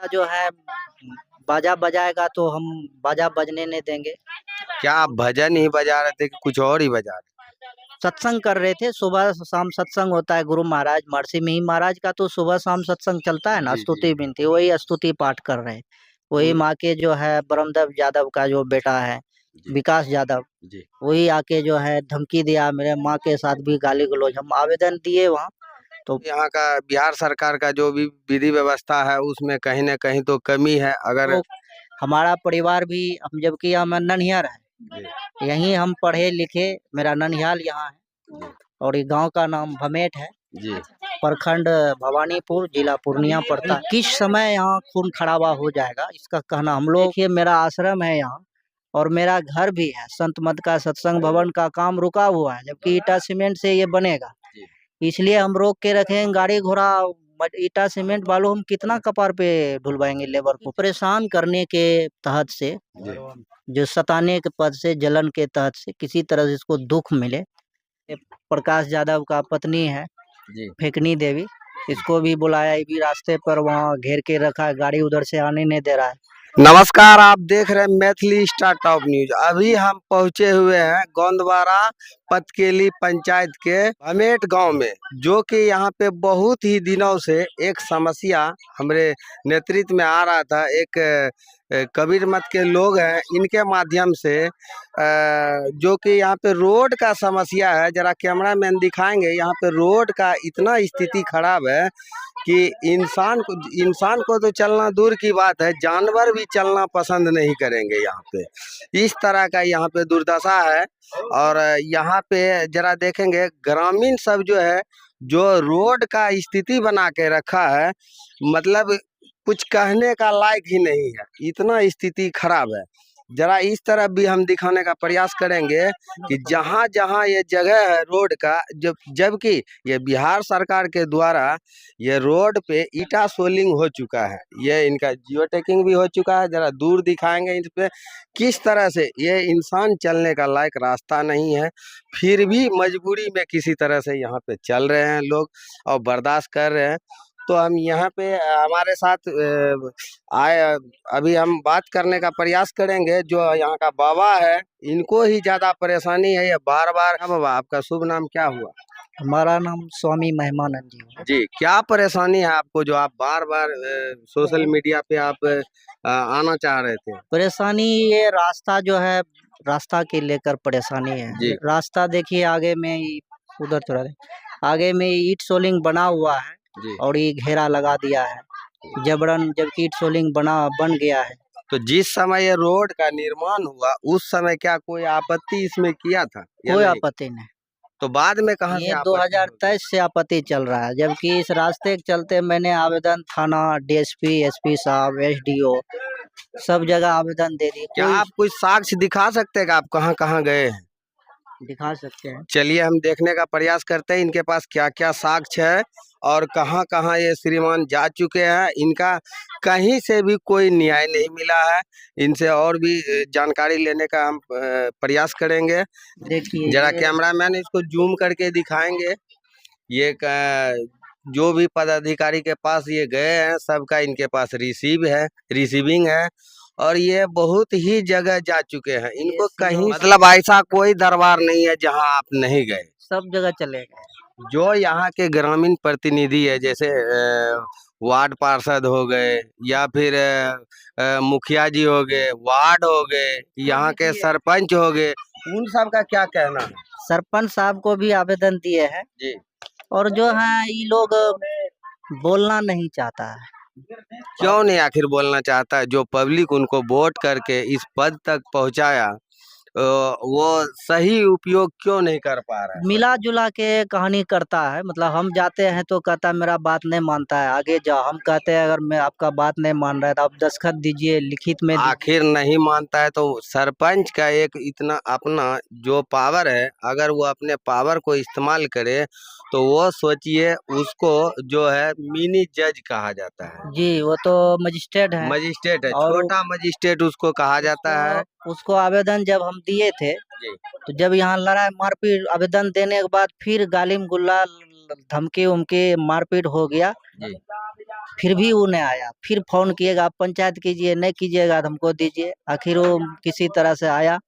या जो है बाजा बजाएगा तो हम बाजा बजने नहीं देंगे। क्या आप भजन ही बजा रहे थे कि कुछ और ही बजा रहे सत्संग कर रहे थे, सुबह शाम सत्संग होता है गुरु महाराज महर्षि मिहिर महाराज का, तो सुबह शाम सत्संग चलता है ना, जी, स्तुति विनती, वही स्तुति पाठ कर रहे हैं। वही जी। माँ के जो है ब्रह्मदेव यादव का जो बेटा है जी, विकास यादव, जी। वही आके जो है धमकी दिया, मेरे माँ के साथ भी गाली गलौज, हम आवेदन दिए वहाँ। तो यहाँ का बिहार सरकार का जो भी विधि व्यवस्था है उसमें कहीं न कहीं तो कमी है। अगर तो हमारा परिवार भी, हम जबकि हम ननिहाल है, जी, यहीं हम पढ़े लिखे, मेरा ननिहाल यहाँ है जी, और ये गांव का नाम भमेट है, जी, प्रखंड भवानीपुर, जिला पूर्णिया पड़ता है। किस समय यहाँ खून खराबा हो जाएगा इसका कहना, हम लोग देखिए मेरा आश्रम है यहाँ और मेरा घर भी है, संत मत का सत्संग भवन का काम रुका हुआ है, जबकि ईटा सीमेंट से ये बनेगा, जी, इसलिए हम रोक के रखें गाड़ी घोड़ा। ईटा सीमेंट बालू हम कितना कपार पे ढुलवाएंगे लेबर को, परेशान करने के तहत से, जी। जो सताने के पद से, जलन के तहत से किसी तरह से इसको दुख मिले। ये प्रकाश यादव का पत्नी है जी। फेकनी देवी, इसको भी बुलाया, ये भी रास्ते पर वहाँ घेर के रखा है, गाड़ी उधर से आने नहीं दे रहा है। नमस्कार, आप देख रहे हैं मैथिली स्टार टॉप न्यूज। अभी हम पहुंचे हुए हैं गोंदवारा पतकेली पंचायत के भमेट गांव में, जो कि यहाँ पे बहुत ही दिनों से एक समस्या हमारे नेतृत्व में आ रहा था। एक कबीर मत के लोग हैं, इनके माध्यम से जो कि यहाँ पे रोड का समस्या है। जरा कैमरा मैन दिखाएंगे, यहाँ पे रोड का इतना स्थिति खराब है कि इंसान को तो चलना दूर की बात है, जानवर भी चलना पसंद नहीं करेंगे यहाँ पे। इस तरह का यहाँ पे दुर्दशा है। और यहाँ पे जरा देखेंगे ग्रामीण सब जो है, जो रोड का स्थिति बना के रखा है, मतलब कुछ कहने का लायक ही नहीं है, इतना स्थिति खराब है। जरा इस तरफ भी हम दिखाने का प्रयास करेंगे कि जहाँ जहाँ ये जगह है रोड का, जबकि ये बिहार सरकार के द्वारा ये रोड पे ईटा सोलिंग हो चुका है, ये इनका जियो टैगिंग भी हो चुका है। जरा दूर दिखाएंगे इस पे किस तरह से ये इंसान चलने का लायक रास्ता नहीं है, फिर भी मजबूरी में किसी तरह से यहाँ पे चल रहे हैं लोग और बर्दाश्त कर रहे हैं। तो हम यहाँ पे हमारे साथ आए, अभी हम बात करने का प्रयास करेंगे जो यहाँ का बाबा है, इनको ही ज्यादा परेशानी है ये बार बार। हाँ बाबा, आपका शुभ नाम क्या हुआ? हमारा नाम स्वामी महिमानंद जी है। जी, क्या परेशानी है आपको जो आप बार बार सोशल मीडिया पे आप आना चाह रहे थे? परेशानी ये रास्ता जो है, रास्ता के लेकर परेशानी है। जी, रास्ता देखिए आगे में उधर थोड़ा आगे में ईट सोलिंग बना हुआ है जी। और ये घेरा लगा दिया है जबरन, जबकि ईट सोलिंग बन गया है। तो जिस समय ये रोड का निर्माण हुआ उस समय क्या कोई आपत्ति इसमें किया था या कोई नहीं? आपत्ति नहीं, तो बाद में कहाँ से ये आपत्ति हो गई? 2023 से आपत्ति चल रहा है, जबकि इस रास्ते के चलते मैंने आवेदन थाना, डीएसपी, एसपी साहब, एसडीओ सब जगह आवेदन दे दिए। क्या कोई आप कुछ साक्ष्य दिखा सकते हैं कि आप कहाँ कहाँ गए हैं? दिखा सकते हैं। चलिए हम देखने का प्रयास करते हैं इनके पास क्या क्या साक्ष्य है और कहाँ कहाँ ये श्रीमान जा चुके हैं। इनका कहीं से भी कोई न्याय नहीं मिला है, इनसे और भी जानकारी लेने का हम प्रयास करेंगे। देखिए जरा कैमरामैन इसको जूम करके दिखाएंगे। ये जो भी पदाधिकारी के पास ये गए हैं सबका इनके पास रिसीविंग है और ये बहुत ही जगह जा चुके हैं। इनको कहीं मतलब ऐसा कोई दरबार नहीं है जहां आप नहीं गए, सब जगह चले गए। जो यहाँ के ग्रामीण प्रतिनिधि है, जैसे वार्ड पार्षद हो गए या फिर मुखिया जी हो गए, वार्ड हो गए, यहाँ के सरपंच हो गए, उन सब का क्या कहना है? सरपंच साहब को भी आवेदन दिए हैं जी, और जो है ये लोग बोलना नहीं चाहता है। क्यों नहीं आखिर बोलना चाहता है? जो पब्लिक उनको वोट करके इस पद तक पहुंचाया, वो सही उपयोग क्यों नहीं कर पा रहा है? मिला जुला के कहानी करता है, मतलब हम जाते हैं तो कहता है मेरा बात नहीं मानता है, आगे जाओ, हम कहते हैं अगर मैं आपका बात नहीं मान रहा है तो आप दस्तखत दीजिए, लिखित में दीजिए। आखिर नहीं मानता है तो सरपंच का एक इतना अपना जो पावर है, अगर वो अपने पावर को इस्तेमाल करे तो वो सोचिए, उसको जो है मिनी जज कहा जाता है। जी, वो तो मजिस्ट्रेट है मजिस्ट्रेट है, और छोटा मजिस्ट्रेट उसको कहा जाता है। उसको आवेदन जब हम दिए थे जी, तो जब यहाँ लड़ाई मारपीट, आवेदन देने के बाद फिर गालिम गुल्ला, धमकी उमकी, मारपीट हो गया। जी, फिर भी वो नहीं आया। फिर फोन किएगा, आप पंचायत कीजिए, नहीं कीजिएगा तो हमको दीजिए। आखिर वो किसी तरह से आया,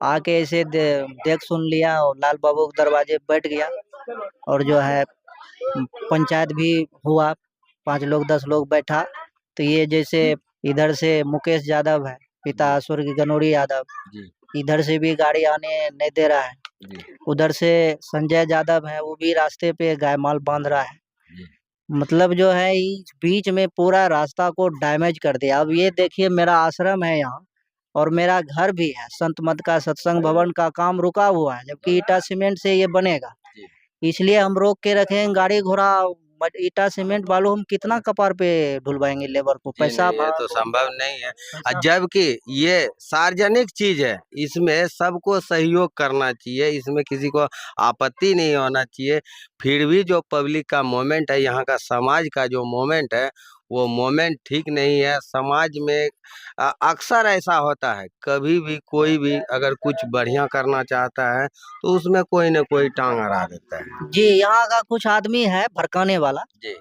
आके ऐसे देख सुन लिया और लाल बाबू के दरवाजे बैठ गया। और जो है पंचायत भी हुआ, 5 लोग 10 लोग बैठा। तो ये जैसे इधर से मुकेश यादव है, पिता स्वर्गीय गनोरी यादव, इधर से भी गाड़ी आने नहीं दे रहा है। उधर से संजय यादव है, वो भी रास्ते पे गाय माल बांध रहा है। मतलब जो है इस बीच में पूरा रास्ता को डैमेज कर दिया। अब ये देखिए, मेरा आश्रम है यहाँ और मेरा घर भी है, संत मत का सत्संग भवन का काम रुका हुआ है, जबकि ईटा सीमेंट से ये बनेगा। इसलिए हम रोक के रखे हैं। गाड़ी घोड़ा ईटा सीमेंट बालू हम कितना कपार पे ढुलवाएंगे लेबर को, पैसा ये तो संभव नहीं है। जबकि ये सार्वजनिक चीज है, इसमें सबको सहयोग करना चाहिए, इसमें किसी को आपत्ति नहीं होना चाहिए। फिर भी जो पब्लिक का मोमेंट है, यहाँ का समाज का जो मोमेंट है, वो मोमेंट ठीक नहीं है। समाज में अक्सर ऐसा होता है, कभी भी कोई भी अगर कुछ बढ़िया करना चाहता है तो उसमें कोई न कोई टांग अड़ा देता है। जी, यहाँ का कुछ आदमी है भड़काने वाला, जी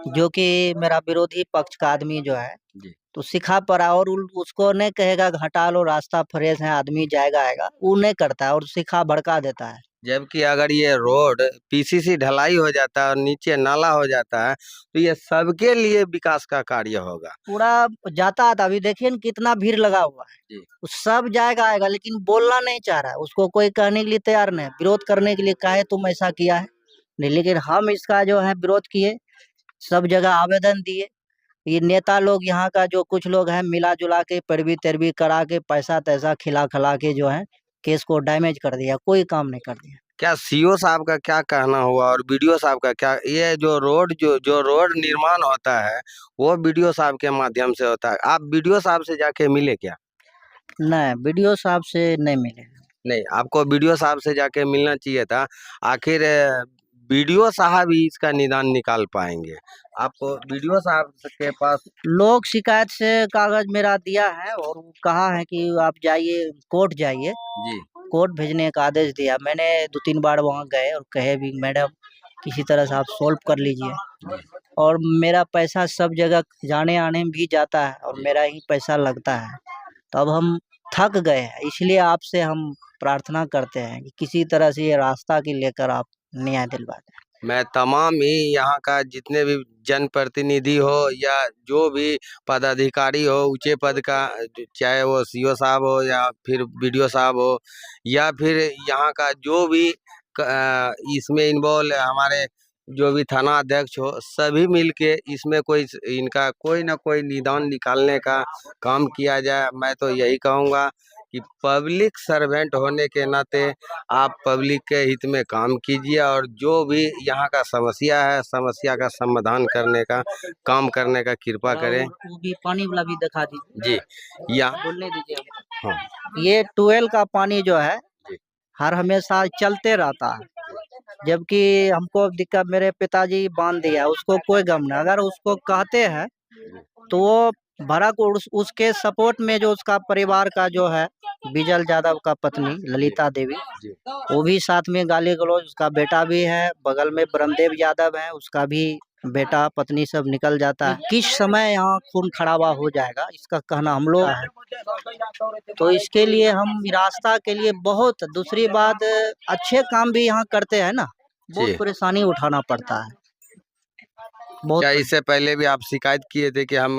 जो कि मेरा विरोधी पक्ष का आदमी जो है, जी तो सिखा पड़ा। और उसको नहीं कहेगा कि हटा लो, रास्ता फ्रेश है, आदमी जाएगा आएगा, वो नहीं करता है और सिखा भड़का देता है। जबकि अगर ये रोड पीसीसी ढलाई हो जाता है और नीचे नाला हो जाता है तो ये सबके लिए विकास का कार्य होगा। पूरा जाता है। अभी देखिए न कितना भीड़ लगा हुआ है, जी। वो सब जाएगा आएगा, लेकिन बोलना नहीं चाह रहा है। उसको कोई कहने के लिए तैयार नहीं, विरोध करने के लिए काहे तुम ऐसा किया है नहीं। लेकिन हम इसका जो है विरोध किए, सब जगह आवेदन दिए। ये नेता लोग यहाँ का जो कुछ लोग हैं, मिला जुला के पैरवी तैरवी करा के पैसा तैसा खिला खिला के जो है केस को डैमेज कर दिया, कोई काम नहीं कर दिया। क्या सीओ साहब का क्या कहना हुआ और बीडीओ साहब का क्या? ये जो रोड निर्माण होता है वो बीडीओ साहब के माध्यम से होता है। आप बीडीओ साहब से जाके मिले क्या? नहीं, वीडियो साहब से नहीं मिले। नहीं, आपको बीडीओ साहब से जाके मिलना चाहिए था। आखिर बीडीओ साहब ही इसका निदान निकाल पाएंगे। आपको बीडीओ साहब के पास लोग शिकायत से कागज मेरा दिया है और वो कहा है कि आप जाइए कोर्ट जाइए, जी कोर्ट भेजने का आदेश दिया। मैंने 2-3 बार वहाँ गए और कहे भी मैडम किसी तरह से आप सॉल्व कर लीजिए। और मेरा पैसा सब जगह जाने आने में भी जाता है और मेरा ही पैसा लगता है। तो अब हम थक गए हैं, इसलिए आपसे हम प्रार्थना करते हैं कि किसी तरह से ये रास्ता की लेकर आप न्याय दिलवा दें। मैं तमाम ही यहाँ का जितने भी जनप्रतिनिधि हो या जो भी पदाधिकारी हो ऊंचे पद का, चाहे वो सीओ साहब हो या फिर बीडीओ साहब हो या फिर यहाँ का जो भी इसमें इन्वॉल्व हमारे जो भी थाना अध्यक्ष हो, सभी मिलके इसमें इनका कोई ना कोई निदान निकालने का काम किया जाए। मैं तो यही कहूँगा कि पब्लिक सर्वेंट होने के नाते आप पब्लिक के हित में काम कीजिए और जो भी यहाँ का समस्या है, समस्या का समाधान करने का काम करने का कृपा करें। वो भी पानी वाला भी दिखा दीजिए। जी यहाँ बोलने दीजिए। हाँ ये ट्यूबवेल का पानी जो है जी हर हमेशा चलते रहता है, जबकि हमको दिक्कत, मेरे पिताजी बांध दिया, उसको कोई गम नहीं। अगर उसको कहते हैं तो वो भड़क उसके सपोर्ट में जो उसका परिवार का जो है, बिजल यादव का पत्नी ललिता देवी, जी वो भी साथ में गाली गलौज, उसका बेटा भी है, बगल में ब्रह्मदेव यादव है, उसका भी बेटा पत्नी सब निकल जाता है। किस समय यहाँ खून खराबा हो जाएगा, इसका कहना हम लोग है। तो इसके लिए हम रास्ता के लिए बहुत, दूसरी बात अच्छे काम भी यहाँ करते हैं ना, बहुत जी। परेशानी उठाना पड़ता है। बहुत क्या इससे पहले भी आप शिकायत किए थे कि हम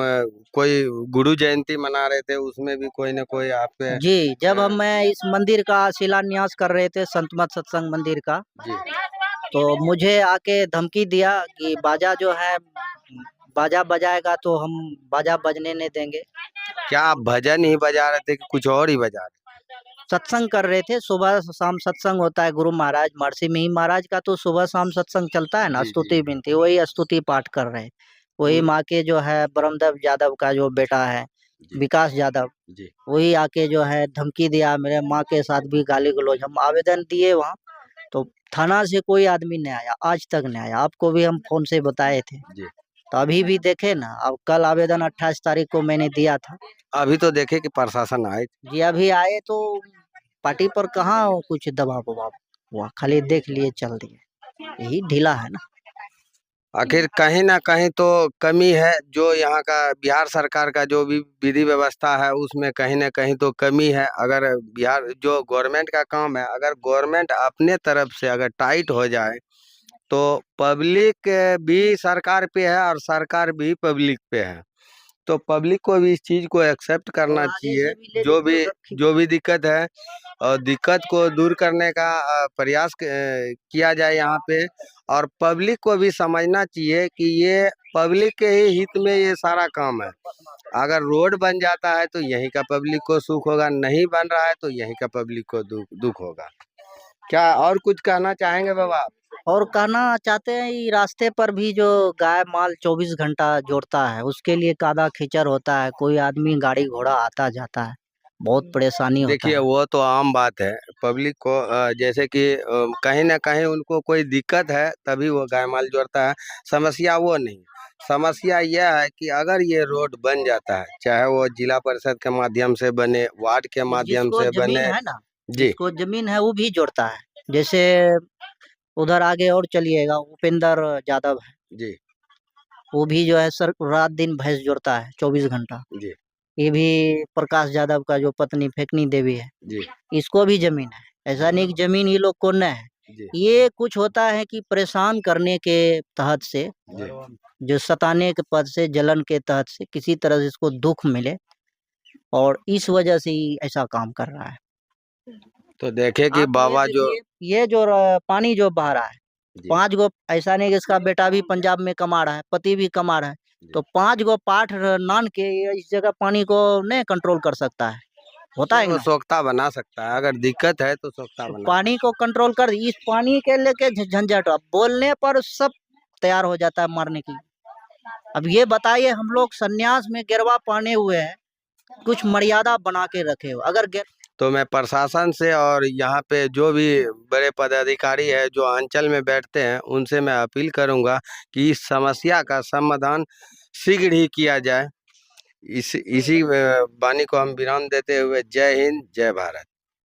कोई गुरु जयंती मना रहे थे, उसमें भी कोई ना कोई आपके? जी, जब मैं इस मंदिर का शिलान्यास कर रहे थे, संत मत सत्संग मंदिर का, जी तो मुझे आके धमकी दिया कि बाजा जो है, बाजा बजाएगा तो हम बाजा बजने नहीं देंगे। क्या आप भजन ही बजा रहे थे कि कुछ और ही बजा रहे सत्संग कर रहे थे, सुबह शाम सत्संग होता है, गुरु महाराज महर्षि मिहि महाराज का तो सुबह शाम सत्संग चलता है ना, जी, स्तुति विनती, वही स्तुति पाठ कर रहे हैं। वही माँ के जो है ब्रह्मदेव यादव का जो बेटा है जी विकास यादव, जी वही आके जो है धमकी दिया, मेरे माँ के साथ भी गाली गलौज। हम आवेदन दिए वहाँ, तो थाना से कोई आदमी नहीं आया, आज तक नहीं आया। आपको भी हम फोन से बताए थे, जी। तो अभी भी देखे ना, अब कल आवेदन 28 तारीख को मैंने दिया था। अभी तो देखे कि प्रशासन आए। जी, अभी आए तो पार्टी पर कहाँ कुछ दबाव वबाव हुआ, खाली देख लिए चल दिए, यही ढीला है ना। आखिर कहीं ना कहीं तो कमी है। जो यहाँ का बिहार सरकार का जो भी विधि व्यवस्था है उसमें कहीं ना कहीं तो कमी है। अगर बिहार जो गवर्नमेंट का काम है, अगर गवर्नमेंट अपने तरफ से अगर टाइट हो जाए तो पब्लिक भी सरकार पे है और सरकार भी पब्लिक पे है। तो पब्लिक को भी इस चीज को एक्सेप्ट और करना आगे चाहिए। से भी ले जो भी रखी जो भी दिक्कत है और दिक्कत को दूर करने का प्रयास किया जाए यहाँ पे। और पब्लिक को भी समझना चाहिए कि ये पब्लिक के ही हित में ये सारा काम है। अगर रोड बन जाता है तो यहीं का पब्लिक को सुख होगा, नहीं बन रहा है तो यहीं का पब्लिक को दुख होगा। क्या और कुछ कहना चाहेंगे बाबा आप? और कहना चाहते हैं ये रास्ते पर भी जो गाय माल 24 घंटा जोड़ता है उसके लिए कादा खींचर होता है, कोई आदमी गाड़ी घोड़ा आता जाता है, बहुत परेशानी होता देखिए है। वो तो आम बात है। पब्लिक को जैसे कि कहीं ना कहीं उनको कोई दिक्कत है तभी वो गाय माल जोड़ता है। समस्या वो नहीं, समस्या यह है कि अगर ये रोड बन जाता है, चाहे वो जिला परिषद के माध्यम से बने, वार्ड के माध्यम जिसको से जमीन बने। है ना, जी जिसको जमीन है वो भी जोड़ता है। जैसे उधर आगे और चलिएगा, उपेंद्र यादव है, जी वो भी जो है सर रात दिन भैंस जोड़ता है 24 घंटा। जी ये भी प्रकाश यादव का जो पत्नी फेकनी देवी है, जी इसको भी जमीन है। ऐसा नहीं कि जमीन ये लोग को न है। जी ये कुछ होता है कि परेशान करने के तहत से, जी। जो सताने के पद से, जलन के तहत से किसी तरह से इसको दुख मिले, और इस वजह से ही ऐसा काम कर रहा है। तो देखे कि आप ये बाबा जो देखिए, ये जो पानी जो बह रहा है, जी 5 गो, ऐसा नहीं कि इसका बेटा भी पंजाब में कमा रहा है, पति भी कमा रहा है, जी। तो 5 गो पाठ नान के ये इस जगह पानी को नहीं कंट्रोल कर सकता है, होता है कि वो ना। सोख्ता बना सकता है, अगर दिक्कत है तो सोख्ता तो बना पानी को कंट्रोल कर, इस पानी के लेके झंझट, अब बोलने पर सब तैयार हो जाता है मारने की। अब ये बताइए, हम लोग सन्यास में गिरवा पाने हुए हैं, कुछ मर्यादा बना के रखे हो। अगर तो मैं प्रशासन से और यहाँ पे जो भी बड़े पदाधिकारी है जो अंचल में बैठते हैं उनसे मैं अपील करूँगा कि इस समस्या का समाधान शीघ्र ही किया जाए। इसी वाणी को हम विराम देते हुए जय हिंद जय भारत।